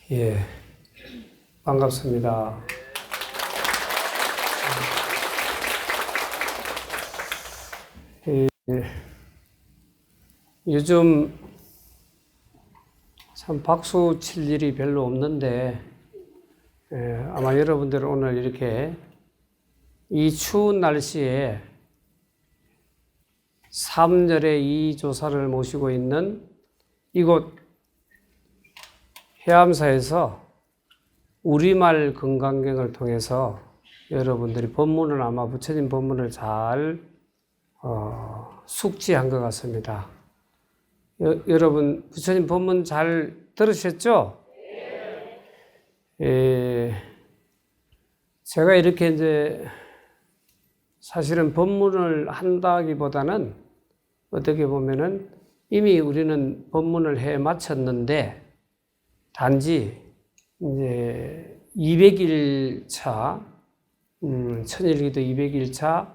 예, 반갑습니다. 요즘 참 박수 칠 일이 별로 없는데, 아마 여러분들은 오늘 이렇게 이 추운 날씨에 3절의 이 조사를 모시고 있는 이곳 해암사에서 우리말 건강경을 통해서 여러분들이 본문을 아마 부처님 본문을 잘 숙지한 것 같습니다. 여러분 부처님 본문 잘 들으셨죠? 제가 이렇게 이제 사실은 본문을 한다기보다는 어떻게 보면은 이미 우리는 본문을 해 마쳤는데 단지 이제 200일 차, 천일기도 200일 차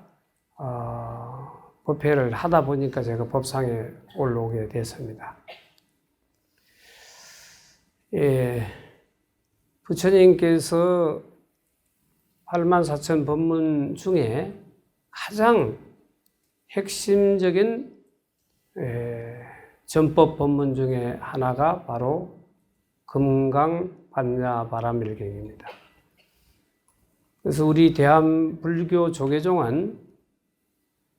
법회를 하다 보니까 제가 법상에 올라오게 됐습니다. 부처님께서 84,000 법문 중에 가장 핵심적인 전법 법문 중에 하나가 바로 금강반야바라밀경입니다. 그래서 우리 대한불교 조계종은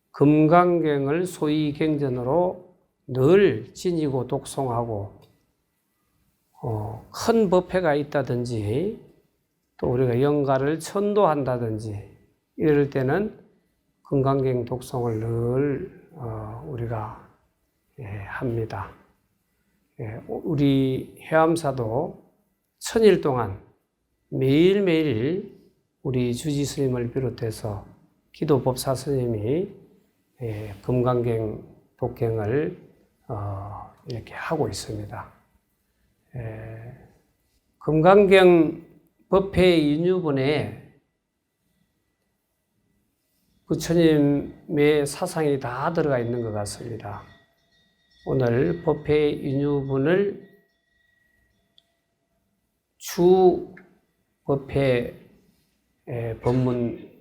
금강경을 소위 경전으로 늘 지니고 독송하고 큰 법회가 있다든지 또 우리가 영가를 천도한다든지 이럴 때는 금강경 독송을 늘 우리가 합니다. 우리 해암사도 1000일 동안 매일매일 우리 주지스님을 비롯해서 기도법사 스님이 금강경 독경을 이렇게 하고 있습니다. 금강경 법회 인유본에 부처님의 사상이 다 들어가 있는 것 같습니다. 오늘 법회 인유본을 주 법회 법문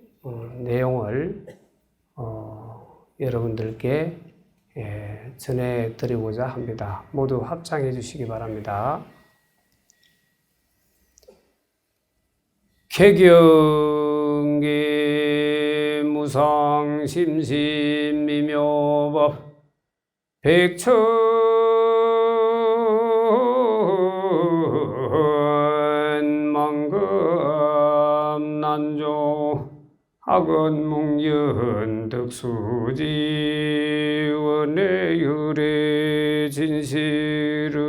내용을 여러분들께 전해드리고자 합니다. 모두 합장해 주시기 바랍니다. 개경계 무상심심미묘법 백천만금난조 학원묵연 득수지 원해율의 진실의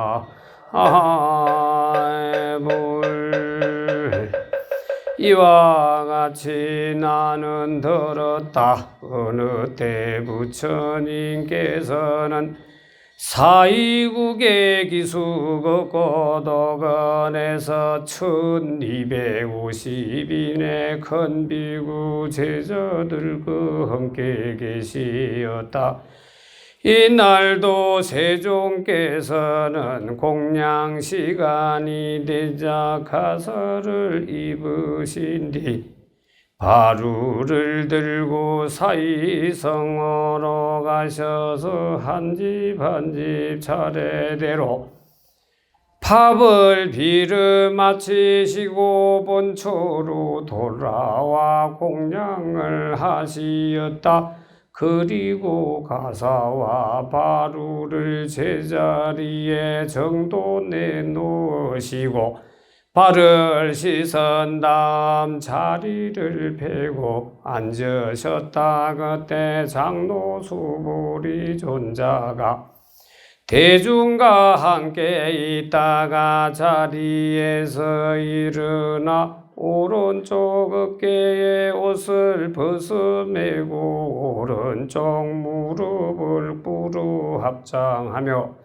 나무아미타불 이와 같이 나는 들었다. 어느 때 부처님께서는 사이국의 기수국 고도건에서 1250인의 큰 비구 제자들과 함께 계시었다. 이날도 세종께서는 공양시간이 되자 가설을 입으신 뒤 바루를 들고 사이성으로 가셔서 한 집 한 집 차례대로 밥을 비를 마치시고 본초로 돌아와 공양을 하시었다. 그리고 가사와 바루를 제자리에 정돈해 놓으시고 발을 씻은 다음 자리를 펴고 앉으셨다. 그때 장로 수보리 존자가 대중과 함께 있다가 자리에서 일어나 오른쪽 어깨에 옷을 벗어매고 오른쪽 무릎을 꿇어 합장하며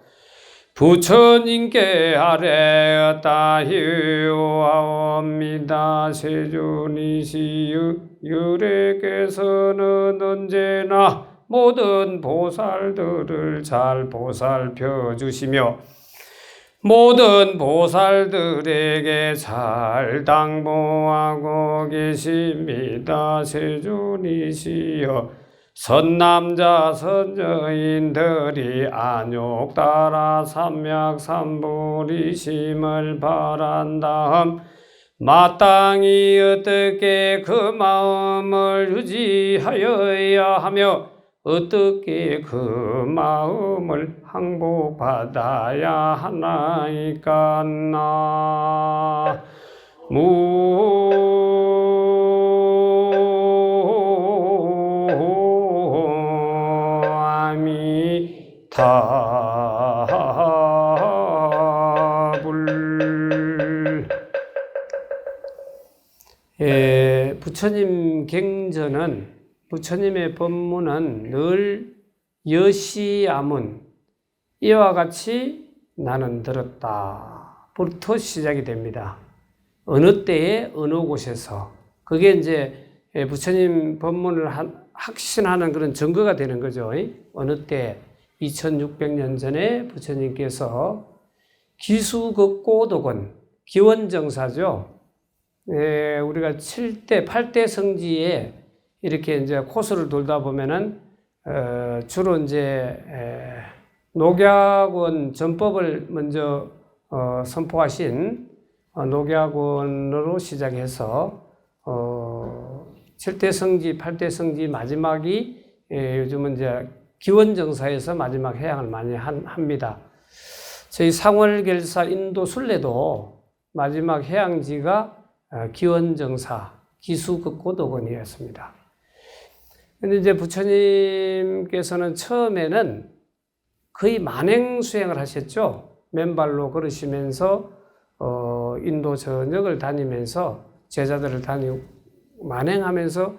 부처님께 아뢰었다히오옵니다. 세존이시여 유래께서는 언제나 모든 보살들을 잘 보살펴 주시며 모든 보살들에게 잘 당부하고 계십니다. 세존이시여 선남자 선여인들이 안욕 따라 삼맥삼불이심을 바란 다음 마땅히 어떻게 그 마음을 유지하여야 하며 어떻게 그 마음을 항복받아야 하나이까. 아미타불. 부처님 경전은 부처님의 법문은 늘 여시아문 이와 같이 나는 들었다 부터 시작이 됩니다. 어느 때에 어느 곳에서 그게 이제 부처님 법문을 확신하는 그런 증거가 되는 거죠. 어느 때 2600년 전에 부처님께서 기수극고독은 기원정사죠. 우리가 7대, 8대 성지에 이렇게 이제 코스를 돌다 보면은, 주로 이제, 녹약원 전법을 먼저, 선포하신, 녹약원으로 시작해서, 7대 성지, 8대 성지 마지막이, 요즘은 이제 기원정사에서 마지막 해양을 많이 합니다. 저희 상월결사 인도 순례도 마지막 해양지가 기원정사, 기수극고독원이었습니다. 근데 이제 부처님께서는 처음에는 거의 만행수행을 하셨죠. 맨발로 걸으시면서, 인도 전역을 다니면서 제자들을 만행하면서,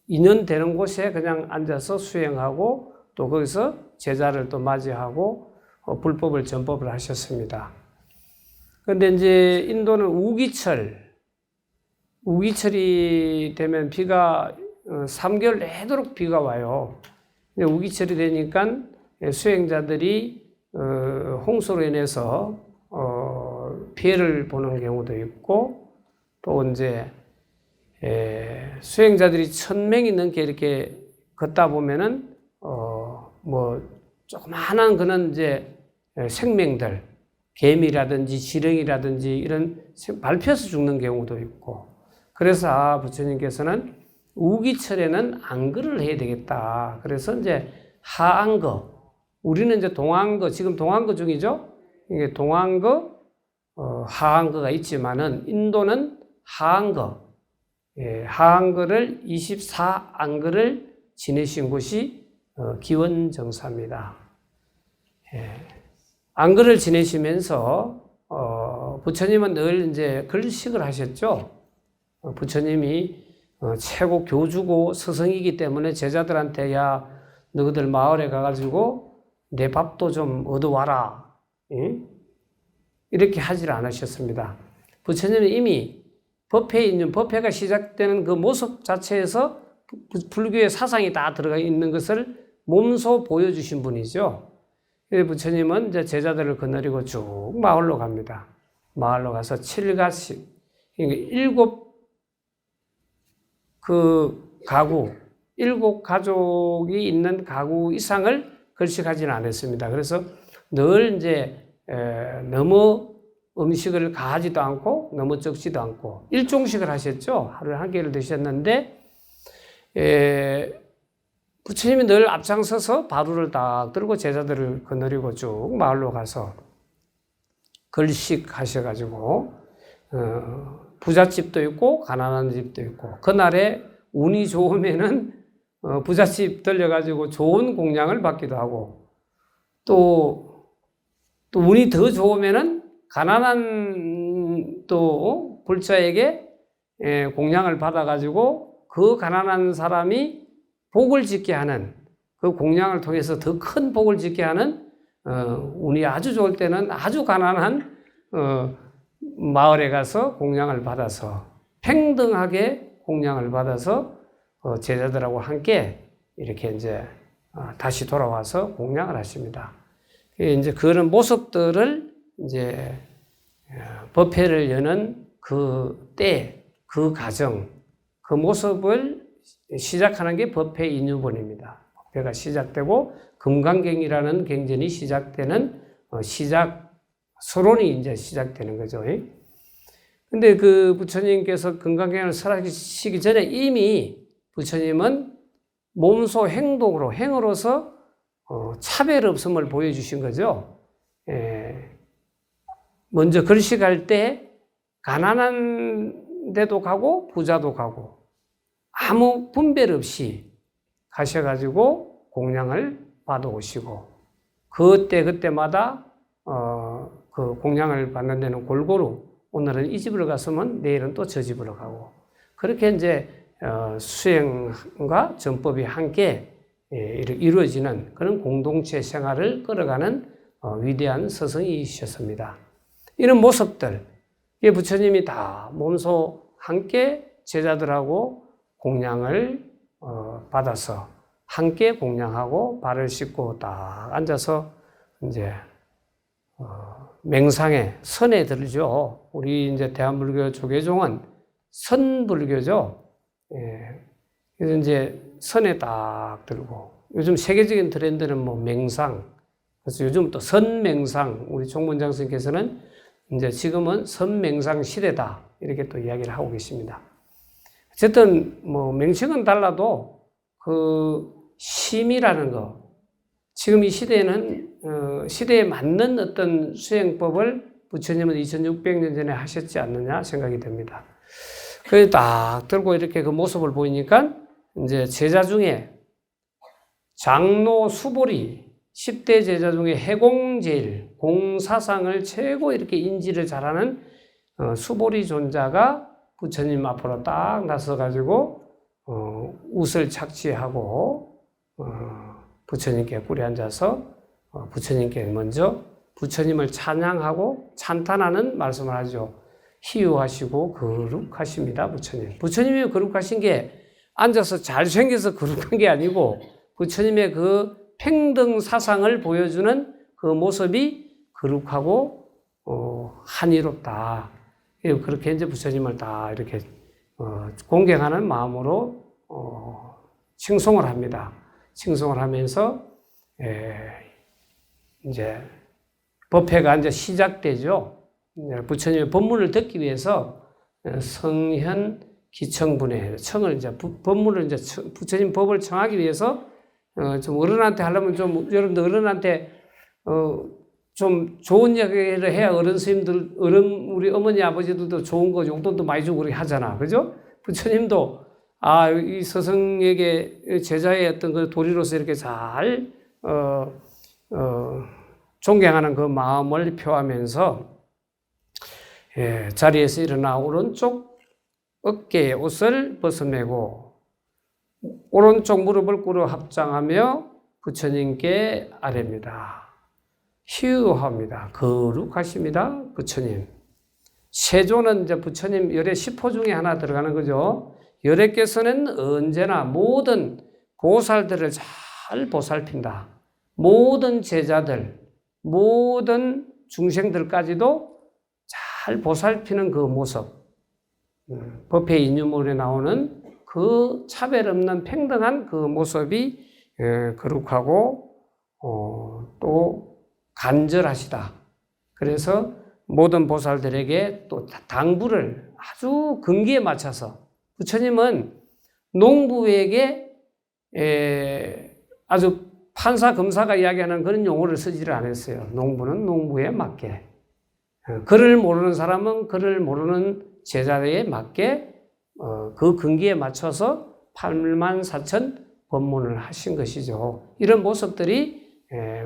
2년 되는 곳에 그냥 앉아서 수행하고 또 거기서 제자를 또 맞이하고 불법을 전법을 하셨습니다. 그런데 이제 인도는 우기철이 되면 비가 3개월 내도록 비가 와요. 우기철이 되니까 수행자들이 홍수로 인해서 피해를 보는 경우도 있고 또 이제 수행자들이 1000명이 넘게 이렇게 걷다 보면은 뭐 조그마한 그런 이제 생명들 개미라든지 지렁이라든지 이런 밟혀서 죽는 경우도 있고 그래서 부처님께서는 우기철에는 안거를 해야 되겠다. 그래서 이제 하안거 우리는 이제 동안거 지금 동안거 중이죠. 이게 동안거 하안거가 있지만은 인도는 하안거 하안거를 24안거를 지내신 곳이 기원정사입니다. 안거를 지내시면서 부처님은 늘 이제 글식을 하셨죠. 부처님이 최고 교주고 스승이기 때문에 제자들한테 야 너희들 마을에 가가지고 내 밥도 좀 얻어와라 이렇게 하질 않으셨습니다. 부처님은 이미 법회가 시작되는 그 모습 자체에서 불교의 사상이 다 들어가 있는 것을 몸소 보여주신 분이죠. 부처님은 이제 제자들을 거느리고 쭉 마을로 갑니다. 마을로 가서 7가씩, 그러니까 7 가족이 있는 가구 이상을 걸식하지는 않았습니다. 그래서 늘 이제 너무 음식을 가하지도 않고 너무 적지도 않고 일종식을 하셨죠. 하루에 한 끼를 드셨는데 부처님이 늘 앞장서서 바루를 딱 들고 제자들을 거느리고 쭉 마을로 가서 걸식 하셔가지고 부잣집도 있고 가난한 집도 있고 그날에 운이 좋으면은 부잣집 들려가지고 좋은 공양을 받기도 하고 또 운이 더 좋으면은 가난한 또 불자에게 공양을 받아가지고 그 가난한 사람이 복을 짓게 하는 그 공양을 통해서 더 큰 복을 짓게 하는 운이 아주 좋을 때는 아주 가난한 마을에 가서 공양을 받아서 평등하게 공양을 받아서 제자들하고 함께 이렇게 이제 다시 돌아와서 공양을 하십니다. 이제 그런 모습들을 이제 법회를 여는 그 때, 그 과정, 그 모습을 시작하는 게 법회 인유본입니다. 법회가 시작되고 금강경이라는 경전이 시작되는 서론이 이제 시작되는 거죠. 근데 그 부처님께서 금강경을 설하시기 전에 이미 부처님은 몸소 행으로서 차별 없음을 보여주신 거죠. 먼저 글씨갈 때 가난한 데도 가고 부자도 가고 아무 분별 없이 가셔가지고 공양을 받아오시고 그때마다 그 공양을 받는 데는 골고루 오늘은 이 집으로 갔으면 내일은 또 저 집으로 가고 그렇게 이제 수행과 전법이 함께 이루어지는 그런 공동체 생활을 끌어가는 위대한 스승이셨습니다. 이런 모습들, 부처님이 다 몸소 함께 제자들하고 공양을 받아서 함께 공양하고 발을 씻고 딱 앉아서 이제 맹상에 선에 들죠. 우리 이제 대한불교 조계종은 선불교죠. 그래서 이제 선에 딱 들고 요즘 세계적인 트렌드는 뭐 맹상. 그래서 요즘 또 선맹상. 우리 총문장 스님께서는 이제 지금은 선맹상 시대다 이렇게 또 이야기를 하고 계십니다. 어쨌든 뭐 명칭은 달라도 그 심이라는 거 지금 이 시대에는 시대에 맞는 어떤 수행법을 부처님은 2600년 전에 하셨지 않느냐 생각이 됩니다. 그래서 딱 들고 이렇게 그 모습을 보이니까 이제 제자 중에 장로 수보리 10대 제자 중에 해공제일 공사상을 최고 이렇게 인지를 잘하는 수보리 존자가 부처님 앞으로 딱 나서가지고 웃을 착지하고 부처님께 꿇에 앉아서 부처님께 먼저 부처님을 찬양하고 찬탄하는 말씀을 하죠. 희유하시고 거룩하십니다, 부처님. 부처님이 거룩하신 게 앉아서 잘생겨서 거룩한 게 아니고 부처님의 그 평등 사상을 보여주는 그 모습이 거룩하고 한이롭다. 그렇게 이제 부처님을 다 이렇게 공경하는 마음으로 칭송을 합니다. 칭송을 하면서 이제 법회가 이제 시작되죠. 부처님의 법문을 듣기 위해서 성현 기청분에 청을 이제 법문을 이제 부처님 법을 청하기 위해서 좀 어른한테 하려면 좀 여러분들 어른한테 좀 좋은 이야기를 해야 어른 스님들 우리 어머니 아버지들도 좋은 거 용돈도 많이 주고 그렇게 하잖아, 그죠? 부처님도 이 스승에게 제자의 어떤 그 도리로서 이렇게 잘 존경하는 그 마음을 표하면서 자리에서 일어나 오른쪽 어깨에 옷을 벗어내고 오른쪽 무릎을 꿇어 합장하며 부처님께 아뢰입니다. 희유합니다. 거룩하십니다, 부처님. 세조는 이제 부처님 열애 10호 중에 하나 들어가는 거죠. 열애께서는 언제나 모든 보살들을 잘 보살핀다. 모든 제자들, 모든 중생들까지도 잘 보살피는 그 모습. 법회 인유물에 나오는 그 차별 없는 평등한 그 모습이 거룩하고 또 간절하시다. 그래서 모든 보살들에게 또 당부를 아주 근기에 맞춰서 부처님은 농부에게 아주 판사 검사가 이야기하는 그런 용어를 쓰지를 않았어요. 농부는 농부에 맞게, 글을 모르는 사람은 글을 모르는 제자에 맞게 그 근기에 맞춰서 84,000 법문을 하신 것이죠. 이런 모습들이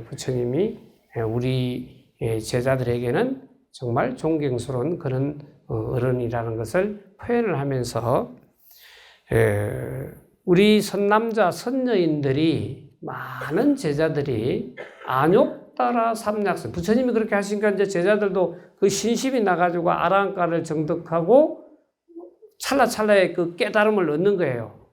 부처님이 우리 제자들에게는 정말 존경스러운 그런 어른이라는 것을 표현을 하면서 우리 선남자 선녀인들이 많은 제자들이 안욕 안욕따라 삼약삼. 부처님이 그렇게 하시니까 이제 제자들도 그 신심이 나가지고 아라한가를 정득하고 찰나찰나의 그 깨달음을 얻는 거예요.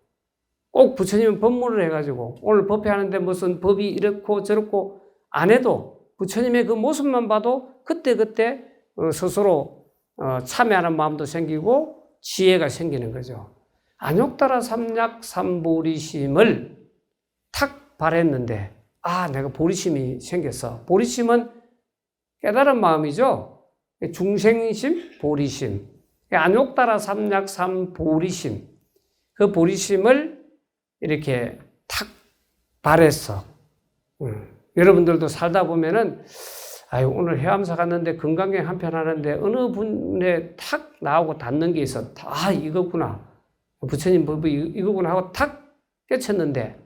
꼭 부처님은 법문을 해가지고 오늘 법회하는데 무슨 법이 이렇고 저렇고 안 해도 부처님의 그 모습만 봐도 그때그때 스스로 참여하는 마음도 생기고 지혜가 생기는 거죠. 안욕따라 삼약삼보리심을 탁 발했는데 내가 보리심이 생겼어. 보리심은 깨달은 마음이죠. 중생심, 보리심. 안욕따라 삼약삼보리심. 그 보리심을 이렇게 탁 발했어. 여러분들도 살다 보면은 오늘 해암사 갔는데 건강여행 한편 하는데 어느 분에 탁 나오고 닿는 게 있어. 이거구나. 부처님 법이 이거구나 하고 탁 깨쳤는데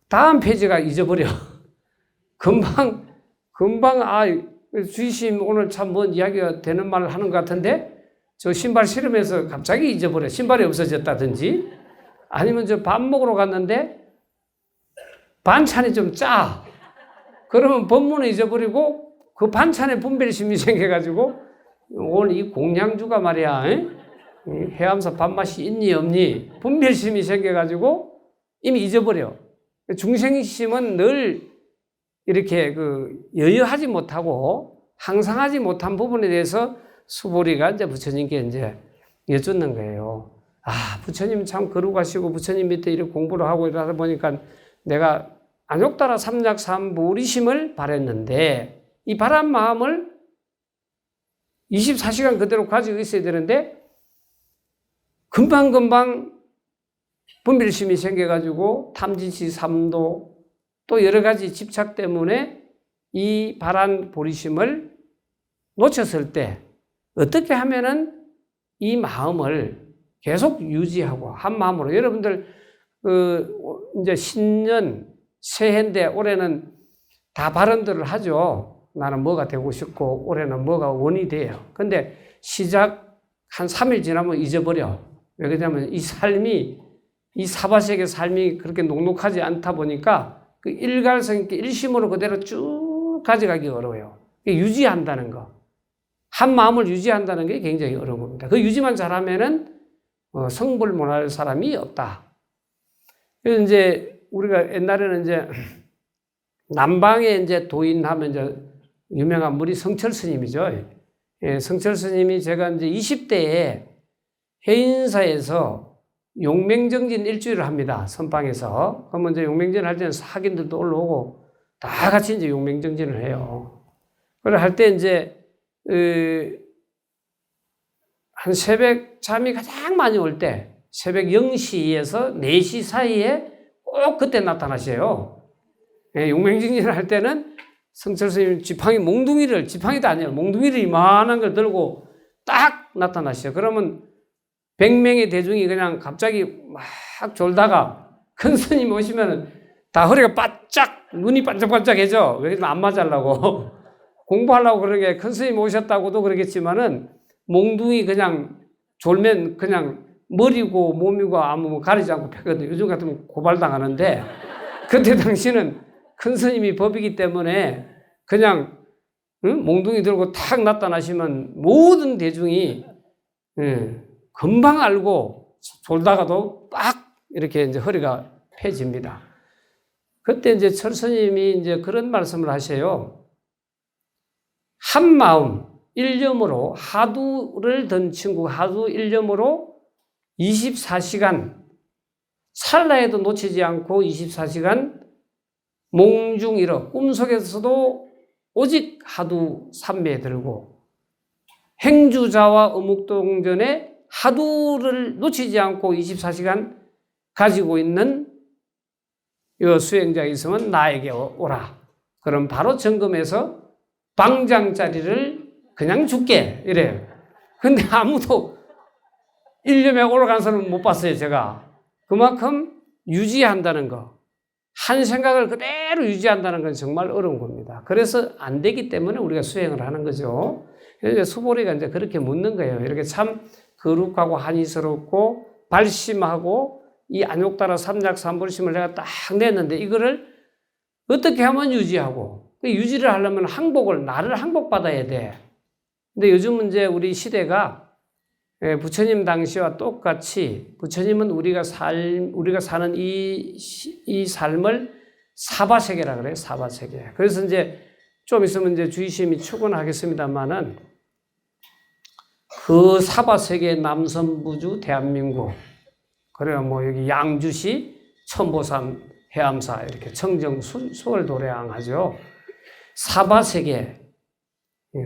다음 페이지가 잊어버려. 금방 주의심 오늘 참 뭔 이야기가 되는 말을 하는 것 같은데 저 신발 실으면서 갑자기 잊어버려. 신발이 없어졌다든지 아니면 저 밥 먹으러 갔는데 반찬이 좀 짜. 그러면 법문을 잊어버리고 그 반찬에 분별심이 생겨가지고 오늘 이 공양주가 말이야. 해암사 밥맛이 있니 없니 분별심이 생겨가지고 이미 잊어버려. 중생심은 늘 이렇게 여유하지 못하고 항상하지 못한 부분에 대해서 수보리가 이제 부처님께 이제 여쭙는 거예요. 부처님 참 거룩하시고 부처님 밑에 이렇게 공부를 하고 이러다 보니까 내가 안욕따라 삼약삼보리심을 바랬는데 이 바란 마음을 24시간 그대로 가지고 있어야 되는데 금방금방 분별심이 생겨가지고 탐진치 삼도 또 여러 가지 집착 때문에 이 바란 보리심을 놓쳤을 때 어떻게 하면은 이 마음을 계속 유지하고 한 마음으로 여러분들 이제 신년 새해인데 올해는 다 발언들을 하죠. 나는 뭐가 되고 싶고 올해는 뭐가 원이 돼요. 근데 시작 한 3일 지나면 잊어버려. 왜 그러냐면 이 삶이 이 사바sek의 삶이 그렇게 녹록하지 않다 보니까 그 일갈성 있게 일심으로 그대로 쭉 가져가기 어려워요. 유지한다는 거. 한 마음을 유지한다는 게 굉장히 어려운 겁니다. 그 유지만 잘하면은 성불문할 사람이 없다. 그래서 이제 우리가 옛날에는 이제 남방에 이제 도인하면 이제 유명한 분이 성철 스님이죠. 성철 스님이 제가 이제 20대에 해인사에서 용맹정진 일주일을 합니다. 선방에서. 그러면 이제 용맹정진 할 때는 사긴들도 올라오고 다 같이 이제 용맹정진을 해요. 그걸 할 때 이제 한 새벽 잠이 가장 많이 올 때 새벽 0시에서 4시 사이에 꼭 그때 나타나셔요. 용맹정진을 할 때는 성철 스님 지팡이도 아니에요. 몽둥이를 이만한 걸 들고 딱 나타나셔요. 그러면 100명의 대중이 그냥 갑자기 막 졸다가 큰 스님 오시면은 다 허리가 바짝, 눈이 반짝반짝해져. 왜 그러면 안 맞으려고. 공부하려고 그러게 큰 스님 오셨다고도 그러겠지만은 몽둥이 그냥 졸면 그냥 머리고 몸이고 아무 가리지 않고 패거든요. 요즘 같으면 고발당하는데 그때 당시는 큰 스님이 법이기 때문에 그냥 몽둥이 들고 탁 나타나시면 모든 대중이 금방 알고 졸다가도 빡 이렇게 이제 허리가 펴집니다. 그때 이제 철스님이 이제 그런 말씀을 하셔요. 한 마음, 일념으로 하두를 든 친구, 하두 일념으로 24시간 찰나에도 놓치지 않고 24시간 몽중일어 꿈속에서도 오직 하두 삼매에 들고 행주자와 어묵동전에 하두를 놓치지 않고 24시간 가지고 있는 이 수행자가 있으면 나에게 오라. 그럼 바로 점검해서 방장자리를 그냥 줄게. 이래요. 근데 아무도 일념에 올라간 사람은 못 봤어요, 제가. 그만큼 유지한다는 거. 한 생각을 그대로 유지한다는 건 정말 어려운 겁니다. 그래서 안 되기 때문에 우리가 수행을 하는 거죠. 그래서 수보리가 이제 그렇게 묻는 거예요. 이렇게 참 거룩하고 한의스럽고 발심하고 이 안욕따라 삼약삼보리심을 내가 딱 냈는데 이거를 어떻게 하면 유지하고 유지를 하려면 나를 항복받아야 돼. 근데 요즘은 이제 우리 시대가 부처님 당시와 똑같이 부처님은 우리가 사는 이 삶을 사바세계라 그래요. 사바세계. 그래서 이제 좀 있으면 이제 주의심이 출근하겠습니다만은 그 사바세계 남선부주 대한민국, 그래요. 뭐 여기 양주시 천보산 해암사 이렇게 청정 수월도래양 하죠.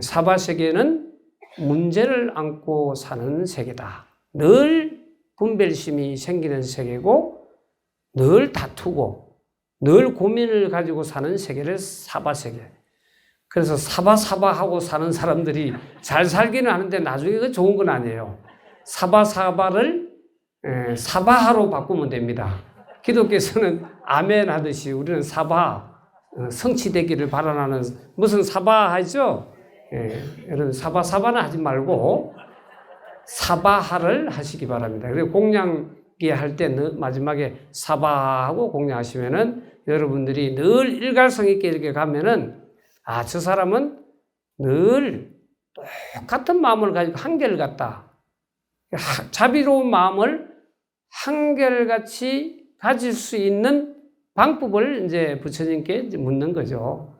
사바세계는 문제를 안고 사는 세계다. 늘 분별심이 생기는 세계고 늘 다투고 늘 고민을 가지고 사는 세계를 사바세계. 그래서 사바하고 사는 사람들이 잘 살기는 하는데 나중에 그 좋은 건 아니에요. 사바를 사바하로 바꾸면 됩니다. 기독교에서는 아멘 하듯이 우리는 성취되기를 바라는 무슨 사바하죠? 여러분 사바는 하지 말고 사바하를 하시기 바랍니다. 그리고 공양기 할 때 마지막에 사바하고 공양하시면은 여러분들이 늘 일갈성 있게 이렇게 가면은 저 사람은 늘 똑같은 마음을 가지고 한결같다. 자비로운 마음을 한결같이 가질 수 있는 방법을 이제 부처님께 묻는 거죠.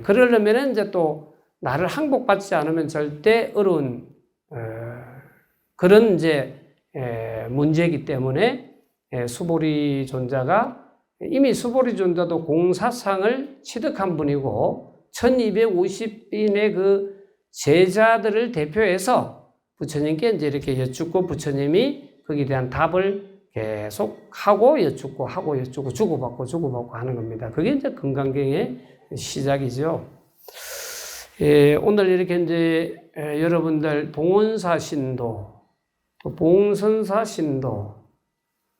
그러려면 이제 또 나를 항복받지 않으면 절대 어려운 그런 이제 문제이기 때문에 수보리 존자가 이미 수보리 존자도 공사상을 취득한 분이고 1250인의 그 제자들을 대표해서 부처님께 이제 이렇게 여쭙고 부처님이 거기에 대한 답을 계속 하고 여쭙고 주고받고 하는 겁니다. 그게 이제 금강경의 시작이죠. 오늘 이렇게 이제 여러분들 봉원사 신도, 또 봉선사 신도,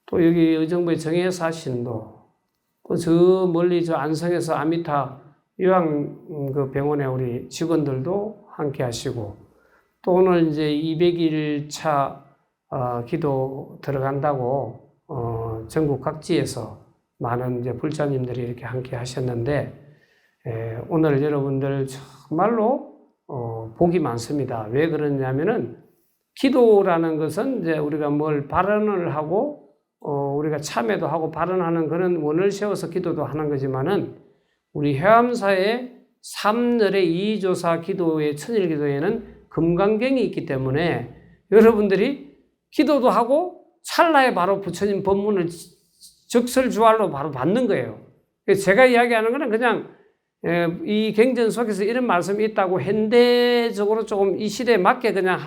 또 여기 의정부의 정혜사 신도, 또 저 멀리 저 안성에서 아미타 요양 그 병원에 우리 직원들도 함께 하시고, 또 오늘 이제 200일차 기도 들어간다고 전국 각지에서 많은 이제 불자님들이 이렇게 함께 하셨는데 오늘 여러분들 정말로 복이 많습니다. 왜 그러냐면은 기도라는 것은 이제 우리가 뭘 발언을 하고 우리가 참회도 하고 발언하는 그런 원을 세워서 기도도 하는 거지만은 우리 해암사의 3열의 2조사 기도의 천일 기도에는 금강경이 있기 때문에 여러분들이 기도도 하고 찰나에 바로 부처님 법문을 적설주알로 바로 받는 거예요. 제가 이야기하는 거는 그냥 이 경전 속에서 이런 말씀이 있다고 현대적으로 조금 이 시대에 맞게 그냥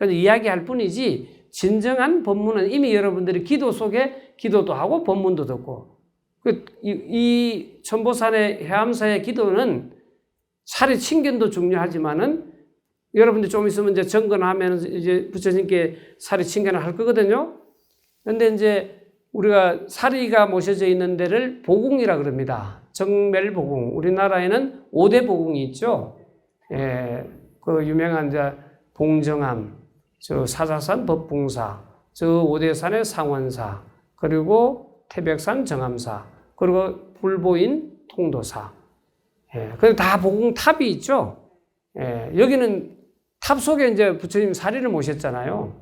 이야기할 뿐이지 진정한 법문은 이미 여러분들이 기도 속에 기도도 하고 법문도 듣고 이 천보산의 해암사의 기도는 차례 친견도 중요하지만은 여러분들 좀 있으면 이제 정건하면 이제 부처님께 사리 친견을 할 거거든요. 그런데 이제 우리가 사리가 모셔져 있는 데를 보궁이라 그럽니다. 정멸보궁. 우리나라에는 5대 보궁이 있죠. 그 유명한 이제 봉정암, 저 사자산 법붕사, 저 5대산의 상원사, 그리고 태백산 정암사, 그리고 불보인 통도사. 그리고 다 보궁탑이 있죠. 여기는 탑 속에 이제 부처님 사리를 모셨잖아요.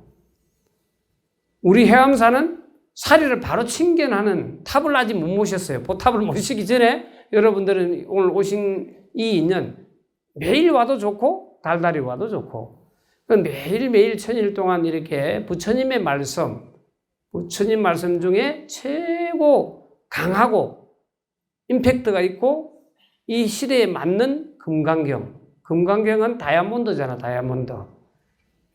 우리 해암사는 사리를 바로 친견하는 탑을 아직 못 모셨어요. 보탑을 모시기 전에 여러분들은 오늘 오신 이 인연 매일 와도 좋고 달달이 와도 좋고 매일매일 천일 동안 이렇게 부처님의 말씀, 부처님 말씀 중에 최고 강하고 임팩트가 있고 이 시대에 맞는 금강경. 금강경은 다이아몬드잖아, 다이아몬드.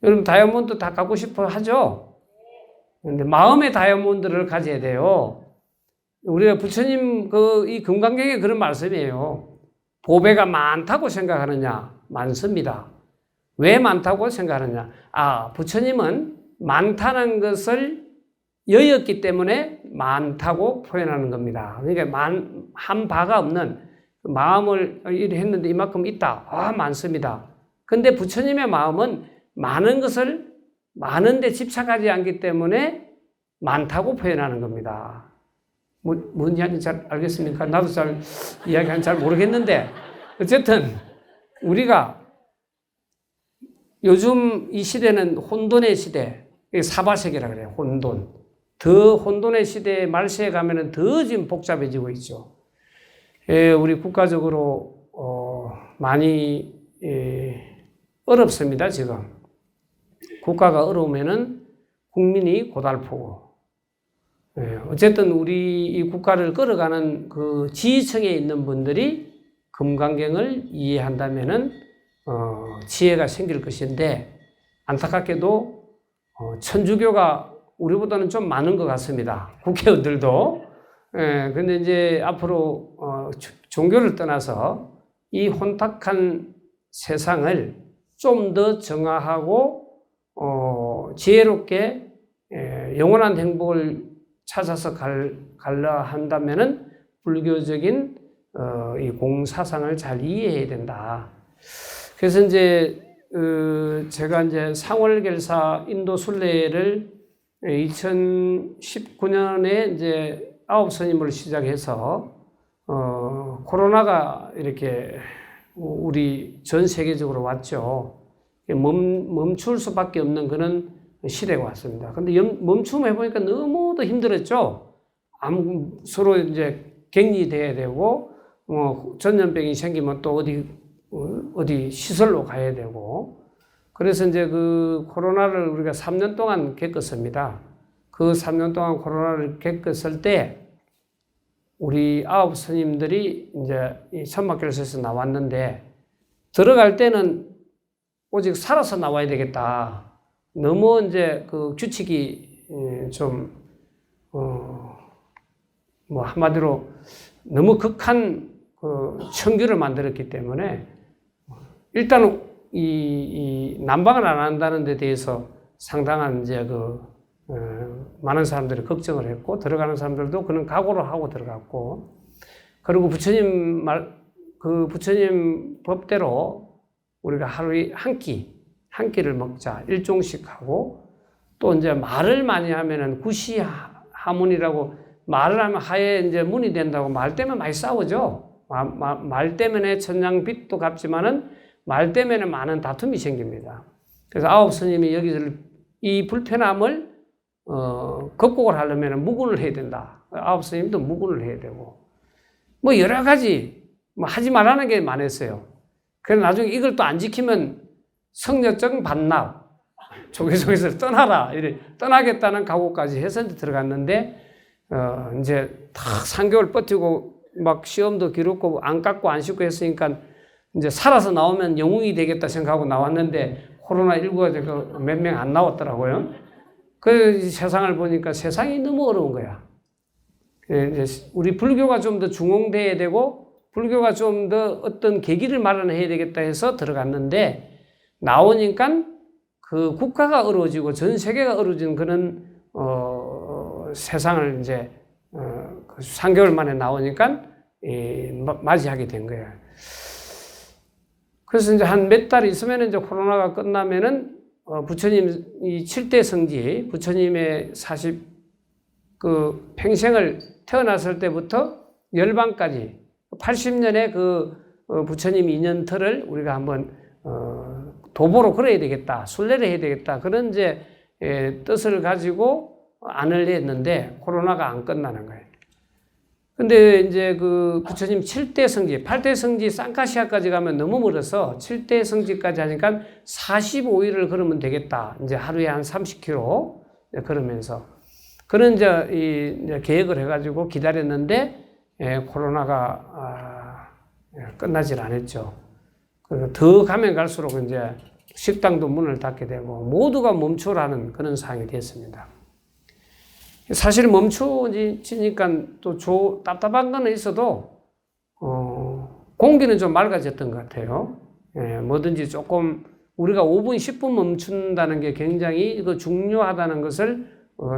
여러분, 다이아몬드 다 갖고 싶어 하죠? 근데 마음의 다이아몬드를 가져야 돼요. 우리가 부처님 이 금강경에 그런 말씀이에요. 보배가 많다고 생각하느냐? 많습니다. 왜 많다고 생각하느냐? 부처님은 많다는 것을 여였기 때문에 많다고 표현하는 겁니다. 그러니까 한 바가 없는 마음을 이렇게 했는데 이만큼 있다. 많습니다. 근데 부처님의 마음은 많은 것을 많은데 집착하지 않기 때문에 많다고 표현하는 겁니다. 뭔 이야기인지 잘 알겠습니까? 나도 잘 이야기하는 잘 모르겠는데 어쨌든 우리가 요즘 이 시대는 혼돈의 시대, 사바세계라 그래요. 혼돈. 더 혼돈의 시대에 말세에 가면은 더 지금 복잡해지고 있죠. 우리 국가적으로 많이 어렵습니다. 지금 국가가 어려우면은 국민이 고달프고. 어쨌든 우리 이 국가를 끌어가는 그 지휘층에 있는 분들이 금강경을 이해한다면은 지혜가 생길 것인데, 안타깝게도 천주교가 우리보다는 좀 많은 것 같습니다. 국회의원들도. 근데 이제 앞으로 종교를 떠나서 이 혼탁한 세상을 좀 더 정화하고 지혜롭게 영원한 행복을 찾아서 갈라 한다면은 불교적인 이 공사상을 잘 이해해야 된다. 그래서 이제 제가 이제 상월결사 인도 순례를 2019년에 이제 9스님을 시작해서 코로나가 이렇게 우리 전 세계적으로 왔죠. 멈출 수밖에 없는 그런 시대가 왔습니다. 근데 멈춤 해보니까 너무도 힘들었죠. 서로 이제 격리돼야 되고, 전염병이 생기면 또 어디 시설로 가야 되고. 그래서 이제 그 코로나를 우리가 3년 동안 겪었습니다. 그 3년 동안 코로나를 겪었을 때, 우리 9 스님들이 이제 이 천막결사에서 나왔는데, 들어갈 때는 오직 살아서 나와야 되겠다. 너무 이제 그 규칙이 뭐 한마디로 너무 극한 그 청규를 만들었기 때문에, 일단 이 난방을 안 한다는 데 대해서 상당한 이제 많은 사람들이 걱정을 했고, 들어가는 사람들도 그런 각오를 하고 들어갔고, 그리고 부처님 부처님 법대로 우리가 하루에 한 끼를 먹자, 일종씩 하고, 또 이제 말을 많이 하면은 구시하문이라고, 말을 하면 하에 이제 문이 된다고. 말 때문에 많이 싸우죠. 말 때문에 천냥빚도 갚지만은 말 때문에 많은 다툼이 생깁니다. 그래서 9 스님이 여기서 이 불편함을 극복을 하려면 무군을 해야 된다. 9 스님도 무군을 해야 되고, 뭐 여러 가지 하지 말라는 게 많았어요. 그래서 나중에 이걸 또 안 지키면 성녀증 반납, 조계종에서 떠나라, 이래 떠나겠다는 각오까지 해서 이제 들어갔는데, 이제 다 3개월 버티고 막 시험도 기록고 안 깎고 안 씻고 했으니까 이제 살아서 나오면 영웅이 되겠다 생각하고 나왔는데, 코로나19가 몇 명 안 나왔더라고요. 그 세상을 보니까 세상이 너무 어려운 거야. 우리 불교가 좀 더 중흥돼야 되고, 불교가 좀 더 어떤 계기를 마련해야 되겠다 해서 들어갔는데, 나오니까 그 국가가 어려워지고 전 세계가 어려워지는 그런 세상을 이제 3개월 만에 나오니까 맞이하게 된 거예요. 그래서 이제 한 몇 달 있으면 이제 코로나가 끝나면은 부처님 이 7대 성지, 부처님의 그 평생을 태어났을 때부터 열반까지 80년의 그 부처님 인연터를 우리가 한번 도보로 걸어야 되겠다, 순례를 해야 되겠다, 그런 이제 뜻을 가지고 안을 냈는데 코로나가 안 끝나는 거예요. 근데 이제 그 부처님 7대 성지, 8대 성지 쌍카시아까지 가면 너무 멀어서 7대 성지까지 하니까 45일을 걸으면 되겠다. 이제 하루에 한 30km 걸으면서. 그런 이제 계획을 해가지고 기다렸는데, 코로나가 끝나질 않았죠. 그리고 더 가면 갈수록 이제 식당도 문을 닫게 되고 모두가 멈추라는 그런 상황이 됐습니다. 사실 멈추니까 또 답답한 거는 있어도, 공기는 좀 맑아졌던 것 같아요. 뭐든지 조금 우리가 5분, 10분 멈춘다는 게 굉장히 중요하다는 것을,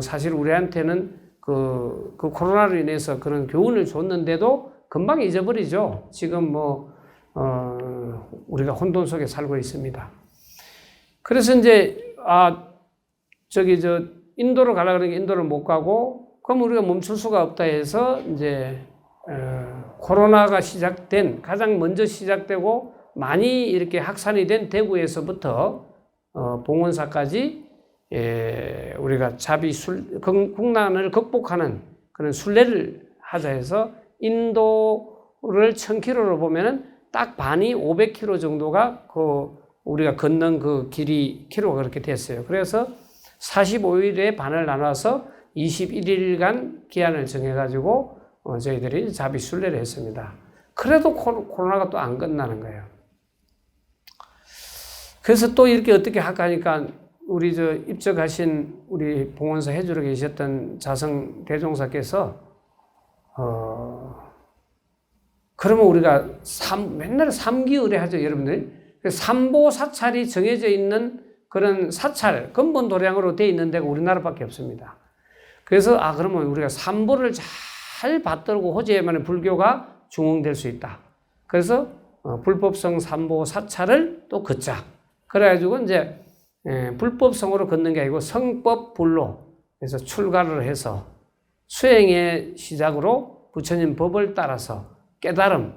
사실 우리한테는 그 코로나로 인해서 그런 교훈을 줬는데도 금방 잊어버리죠. 지금 우리가 혼돈 속에 살고 있습니다. 그래서 이제, 인도로 가려고 그러니까 인도를 못 가고, 그럼 우리가 멈출 수가 없다 해서, 이제, 코로나가 가장 먼저 시작되고 많이 이렇게 확산이 된 대구에서부터 봉원사까지 우리가 국난을 극복하는 그런 순례를 하자 해서 인도를 1000km로 보면은 딱 반이 500km 정도가 우리가 걷는 그 키로가 그렇게 됐어요. 그래서 45일에 반을 나눠서 21일간 기한을 정해가지고 저희들이 자비 순례를 했습니다. 그래도 코로나가 또 안 끝나는 거예요. 그래서 또 이렇게 어떻게 할까 하니까 우리 입적하신 우리 봉원사 해주러 계셨던 자성 대종사께서 그러면 우리가 맨날 삼기 의뢰하죠, 여러분들. 삼보 사찰이 정해져 있는 그런 사찰, 근본 도량으로 되어 있는 데가 우리나라밖에 없습니다. 그래서 그러면 우리가 삼보를 잘 받들고 호재해야만 불교가 중흥될 수 있다. 그래서 불법성 삼보 사찰을 또 걷자. 그래가지고 이제 불법성으로 걷는 게 아니고 성법불로 그래서 출가를 해서 수행의 시작으로 부처님 법을 따라서 깨달음,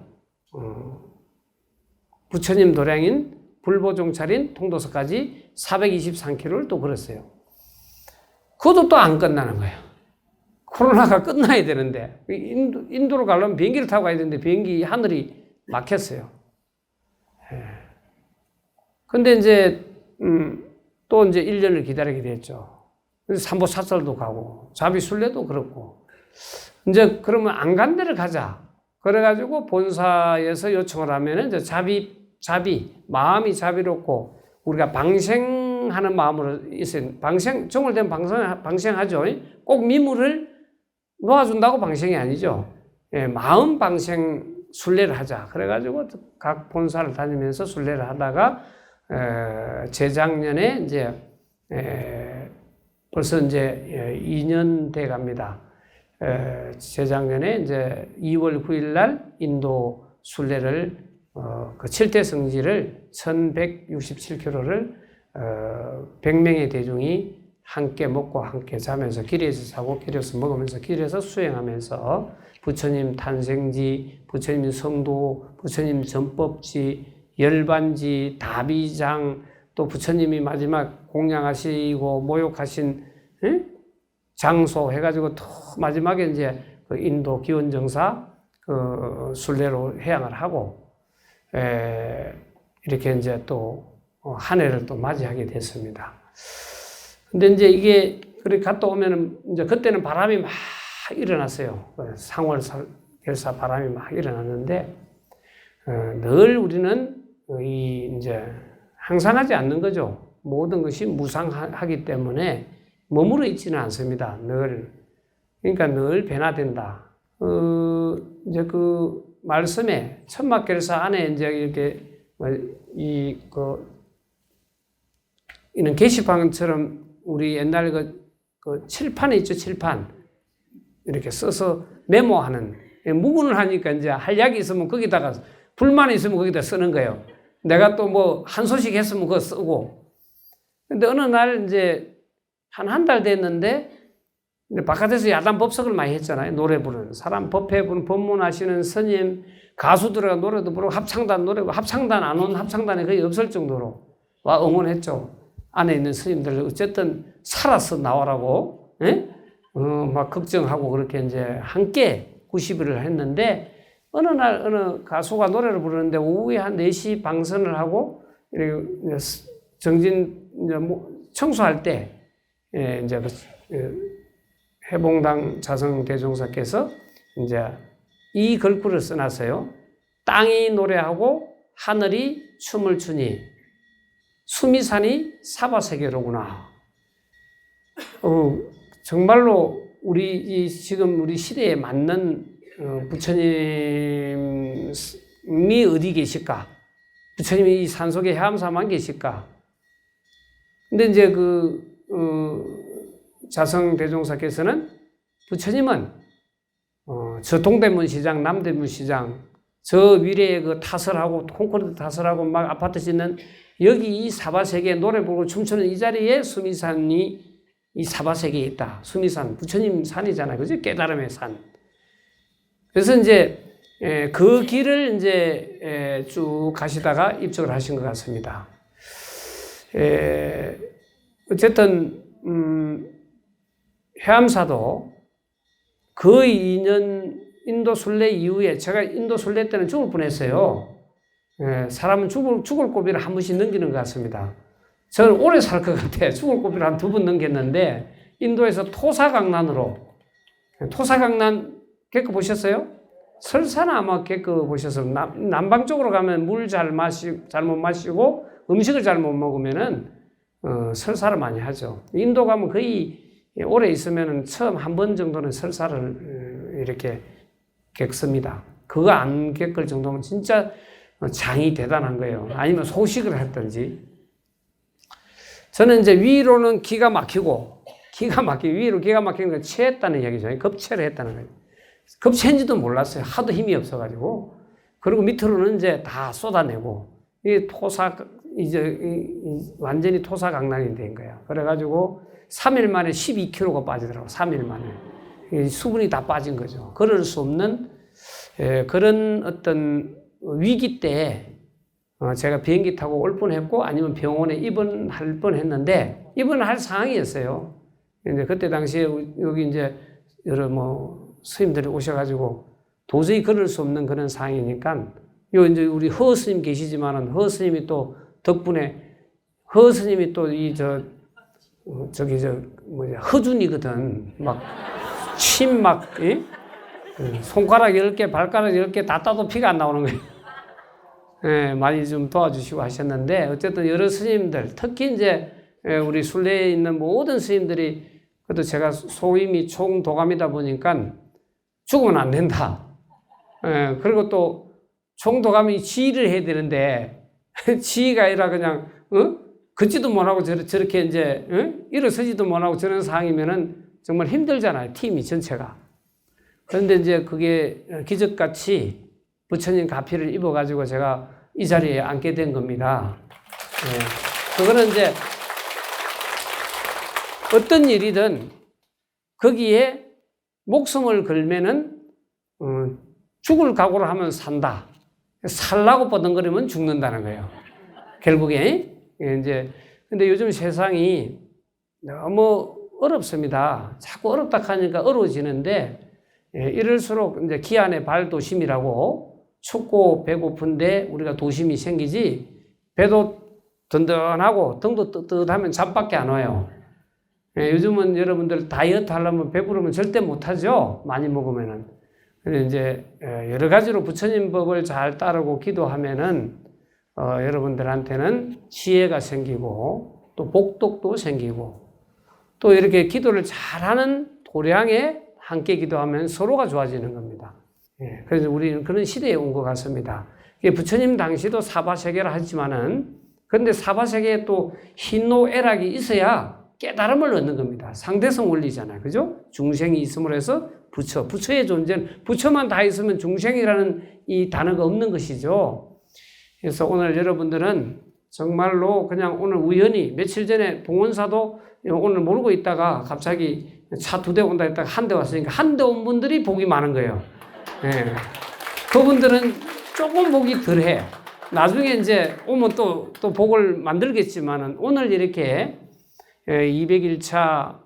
부처님 도량인 불보종찰인 통도서까지 423km를 또 걸었어요. 그것도 또 안 끝나는 거예요. 코로나가 끝나야 되는데 인도로 가려면 비행기를 타고 가야 되는데 비행기 하늘이 막혔어요. 근데 이제 또 이제 1년을 기다리게 됐죠. 삼보 사설도 가고 자비 순례도 그렇고 이제 그러면 안 간 데를 가자. 그래가지고 본사에서 요청을 하면은 이제 마음이 자비롭고 우리가 방생하는 마음으로 있어요. 정월 되면 방생하죠. 꼭 미물을 놓아준다고 방생이 아니죠. 마음 방생 순례를 하자. 그래가지고 각 본사를 다니면서 순례를 하다가 재작년에 이제 벌써 이제 2년 돼 갑니다. 재작년에 이제 2월 9일 날 인도 순례를 그 7대 성지를 1167km를 100명의 대중이 함께 먹고 함께 자면서 길에서 자고 길에서 먹으면서 길에서 수행하면서 부처님 탄생지, 부처님 성도, 부처님 전법지, 열반지, 다비장, 또 부처님이 마지막 공양하시고 모욕하신 장소 해가지고 또 마지막에 이제 그 인도 기원정사 그 순례로 해양을 하고 이렇게 이제 또 한 해를 또 맞이하게 됐습니다. 근데 이제 이게 그렇게 갔다 오면은 이제 그때는 바람이 막 일어났어요. 상월 결사 바람이 막 일어났는데 늘 우리는 이제 항상하지 않는 거죠. 모든 것이 무상하기 때문에 머무르 있지는 않습니다. 그러니까 늘 변화된다. 이제 그 말씀에 천막결사 안에 이제 이렇게 이는 게시판처럼 우리 옛날 그 칠판에 있죠, 칠판. 이렇게 써서 메모하는. 묵은을 하니까 이제 할 약이 있으면 거기다가 불만 있으면 거기다 쓰는 거예요. 내가 또 뭐 한 소식 했으면 그거 쓰고. 근데 어느 날 이제 한 달 됐는데 바깥에서 야단 법석을 많이 했잖아요. 노래 부르는 사람, 법회 부르는 법문하시는 스님, 가수들과 노래도 부르고 합창단 노래고 합창단 안 온 합창단이 거의 없을 정도로 와 응원했죠. 안에 있는 스님들 어쨌든 살아서 나오라고 막 걱정하고 그렇게 이제 함께 90일을 했는데 어느 날 어느 가수가 노래를 부르는데 오후에 한 4시 방선을 하고 정진 이제 청소할 때 이제 해봉당 자성 대종사께서 이제 이 글귀를 써놨어요. 땅이 노래하고 하늘이 춤을 추니 수미산이 사바세계로구나. 정말로 지금 우리 시대에 맞는 부처님이 어디 계실까? 부처님이 이 산속에 해암사만 계실까? 근데 이제 자성 대종사께서는 부처님은 저 동대문 시장, 남대문 시장, 저 위례에 그 타설하고 콘크리트 타설하고 막 아파트 짓는 여기 이 사바세계 노래 부르고 춤추는 이 자리에 수미산이 이 사바세계에 있다. 수미산 부처님 산이잖아요, 그죠? 깨달음의 산. 그래서 이제 그 길을 이제 쭉 가시다가 입적을 하신 것 같습니다. 어쨌든 해암사도 그 2년 인도 순례 이후에 제가 인도 순례 때는 죽을 뻔했어요. 사람은 죽을 고비를 한 번씩 넘기는 것 같습니다. 저는 오래 살 것 같아. 죽을 고비를 한 2번 넘겼는데 인도에서 토사강난 겪어보셨어요? 설사는 아마 겪어보셨어요. 남방 쪽으로 가면 물 잘못 마시고 음식을 잘못 먹으면은 설사를 많이 하죠. 인도 가면 거의 오래 있으면은 처음 한 번 정도는 설사를 이렇게 겪습니다. 그거 안 겪을 정도면 진짜 장이 대단한 거예요. 아니면 소식을 했든지. 저는 이제 위로는 기가 막히고, 위로 기가 막히는 건 체했다는 얘기죠. 급체를 했다는 거예요. 급체인지도 몰랐어요. 하도 힘이 없어가지고. 그리고 밑으로는 이제 다 쏟아내고, 완전히 토사강난이 된 거예요. 그래가지고 3일 만에 12kg가 빠지더라고요. 3일 만에. 수분이 다 빠진 거죠. 그럴 수 없는, 그런 어떤 위기 때, 제가 비행기 타고 올 뻔했고 아니면 병원에 입원할 뻔했는데 입원할 상황이었어요. 이제 그때 당시에 여기 이제 여러 스님들이 오셔가지고 도저히 걸을 수 없는 그런 상황이니까 요 이제 우리 허 스님 계시지만은 허 스님이 또 덕분에 허 스님이 또 허준이거든. 막 침 손가락 10개, 발가락 10개 다 따도 피가 안 나오는 거예요. 많이 좀 도와주시고 하셨는데, 어쨌든 여러 스님들, 특히 이제 우리 순례에 있는 모든 스님들이, 그래도 제가 소임이 총도감이다 보니까 죽으면 안 된다. 그리고 또 총도감이 지휘를 해야 되는데, 지휘가 아니라 그냥, 걷지도 못하고 저렇게 이제, 일어서지도 못하고 저런 상황이면은 정말 힘들잖아요. 팀이 전체가. 그런데 이제 그게 기적같이 부처님 가피를 입어가지고 제가 이 자리에 앉게 된 겁니다. 그거는 이제 어떤 일이든 거기에 목숨을 걸면은 죽을 각오를 하면 산다. 살라고 뻗어거리면 죽는다는 거예요. 결국에 이제 근데 요즘 세상이 너무 어렵습니다. 자꾸 어렵다 하니까 어려워지는데 이럴수록 이제 기안의 발도심이라고 춥고 배고픈데 우리가 도심이 생기지 배도 든든하고 등도 뜨뜻하면 잠밖에 안 와요. 요즘은 여러분들 다이어트 하려면 배부르면 절대 못하죠. 많이 먹으면은. 근데 이제 여러 가지로 부처님 법을 잘 따르고 기도하면은 여러분들한테는 지혜가 생기고 또 복덕도 생기고 또 이렇게 기도를 잘하는 도량에 함께 기도하면 서로가 좋아지는 겁니다. 그래서 우리는 그런 시대에 온 것 같습니다. 부처님 당시도 사바세계를 하지만은, 그런데 사바세계에 또 희노애락이 있어야 깨달음을 얻는 겁니다. 상대성 원리잖아요. 그죠? 중생이 있음으로 해서 부처의 존재는, 부처만 다 있으면 중생이라는 이 단어가 없는 것이죠. 그래서 오늘 여러분들은 정말로 그냥 오늘 우연히 며칠 전에 봉원사도 오늘 모르고 있다가 갑자기 차 2대 온다 했다가 한 대 왔으니까 한 대 온 분들이 복이 많은 거예요. 그분들은 조금 복이 덜해. 나중에 이제 오면 또 복을 만들겠지만은 오늘 이렇게 200일차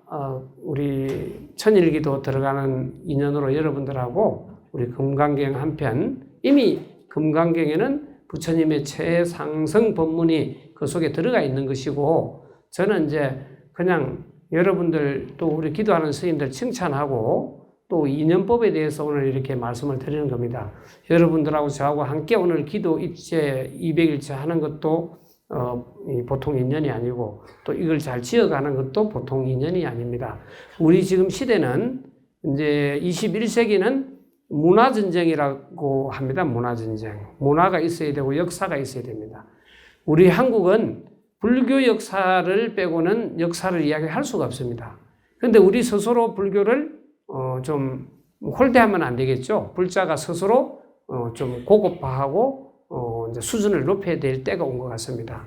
우리 천일기도 들어가는 인연으로 여러분들하고 우리 금강경 한편, 이미 금강경에는 부처님의 최상승 법문이 그 속에 들어가 있는 것이고, 저는 이제 그냥 여러분들 또 우리 기도하는 스님들 칭찬하고 또 인연법에 대해서 오늘 이렇게 말씀을 드리는 겁니다. 여러분들하고 저하고 함께 오늘 기도 입체 200일째 하는 것도 보통 인연이 아니고 또 이걸 잘 지어가는 것도 보통 인연이 아닙니다. 우리 지금 시대는 이제 21세기는 문화전쟁이라고 합니다. 문화전쟁. 문화가 있어야 되고 역사가 있어야 됩니다. 우리 한국은 불교 역사를 빼고는 역사를 이야기할 수가 없습니다. 그런데 우리 스스로 불교를 좀 홀대하면 안 되겠죠. 불자가 스스로 좀 고급화하고 이제 수준을 높여야 될 때가 온 것 같습니다.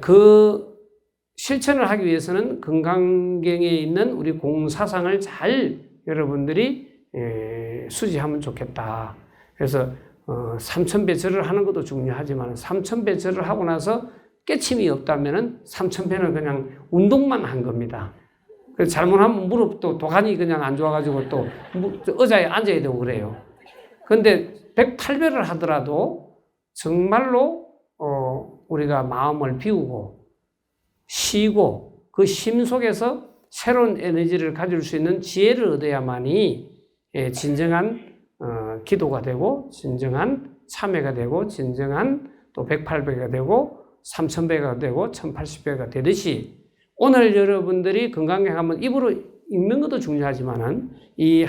그 실천을 하기 위해서는 금강경에 있는 우리 공사상을 잘 여러분들이 수지하면 좋겠다. 그래서 3,000배 절을 하는 것도 중요하지만 3,000배 절을 하고 나서 깨침이 없다면은 3,000배는 그냥 운동만 한 겁니다. 그래서 잘못하면 무릎도 도가니 그냥 안 좋아가지고 또 의자에 앉아야 되고 그래요. 그런데 108배를 하더라도 정말로 우리가 마음을 비우고 쉬고 그 쉼 속에서 새로운 에너지를 가질 수 있는 지혜를 얻어야만이 진정한 기도가 되고 진정한 참회가 되고 진정한 또 108배가 되고 3,000배가 되고 1,080배가 되듯이 오늘 여러분들이 건강경 한번 입으로 읽는 것도 중요하지만은 이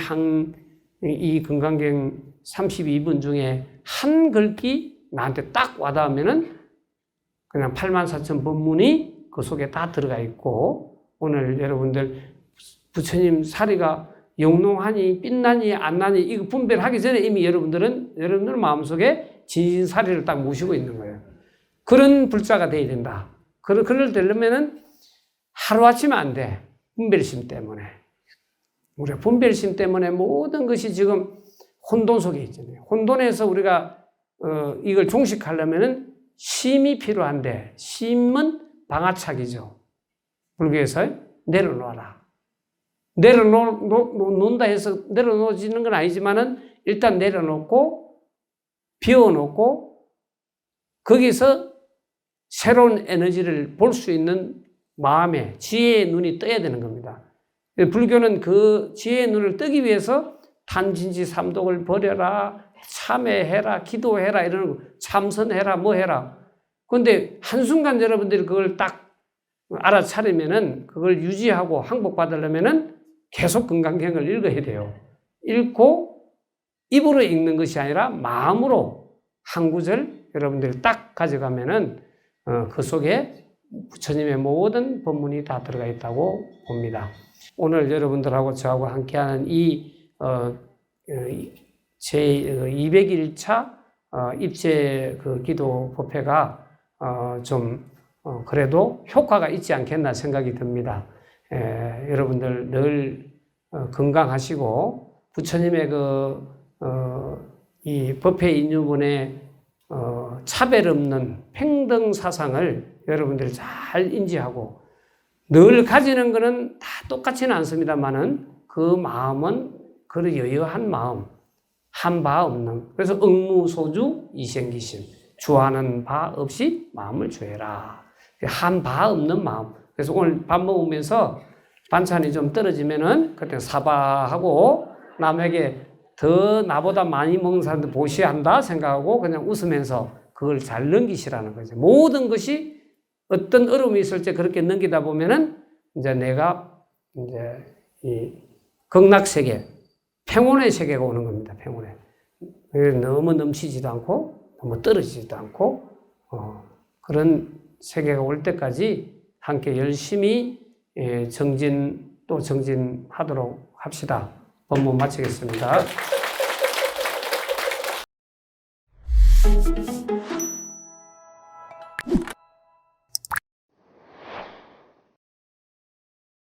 건강경 32분 중에 한 글귀 나한테 딱 와닿으면은 그냥 84,000 법문이 그 속에 다 들어가 있고 오늘 여러분들 부처님 사리가 영롱하니 빛나니 안 나니 이거 분별하기 전에 이미 여러분들 마음속에 진신사리를 딱 모시고 있는 거예요. 그런 불자가 돼야 된다. 그럴 되려면은 하루아침에 안 돼. 분별심 때문에. 우리가 분별심 때문에 모든 것이 지금 혼돈 속에 있잖아요. 혼돈에서 우리가 이걸 종식하려면은 심이 필요한데 심은 방아착이죠. 불교에서 내려놓아라. 내려놓는다 해서 내려놓지는 건 아니지만은 일단 내려놓고 비워놓고 거기서 새로운 에너지를 볼 수 있는 마음에 지혜의 눈이 떠야 되는 겁니다. 불교는 그 지혜의 눈을 뜨기 위해서 탄진지 삼독을 버려라, 참회해라, 기도해라, 이러는 거, 참선해라, 뭐 해라. 그런데 한순간 여러분들이 그걸 딱 알아차리면은 그걸 유지하고 항복받으려면은 계속 건강경을 읽어야 돼요. 읽고 입으로 읽는 것이 아니라 마음으로 한 구절 여러분들이 딱 가져가면은 그 속에 부처님의 모든 법문이 다 들어가 있다고 봅니다. 오늘 여러분들하고 저하고 함께하는 제 201차 입제 그 기도 법회가 그래도 효과가 있지 않겠나 생각이 듭니다. 여러분들 늘 건강하시고 부처님의 이 법회 인유문의 차별 없는 평등 사상을 여러분들이 잘 인지하고 늘 가지는 것은 다 똑같지는 않습니다만은 그 마음은 그 여유한 마음, 한 바 없는. 그래서 응무소주 이생기심, 주하는 바 없이 마음을 주해라. 한 바 없는 마음. 그래서 오늘 밥 먹으면서 반찬이 좀 떨어지면은 그때 사바하고 남에게 더 나보다 많이 먹는 사람들 보시한다 생각하고 그냥 웃으면서 그걸 잘 넘기시라는 거죠. 모든 것이 어떤 어려움이 있을 때 그렇게 넘기다 보면은 이제 내가 이제 이 극락세계, 평온의 세계가 오는 겁니다. 평온의. 너무 넘치지도 않고 너무 떨어지지도 않고 그런 세계가 올 때까지 함께 열심히 정진하도록 합시다. 법문 마치겠습니다.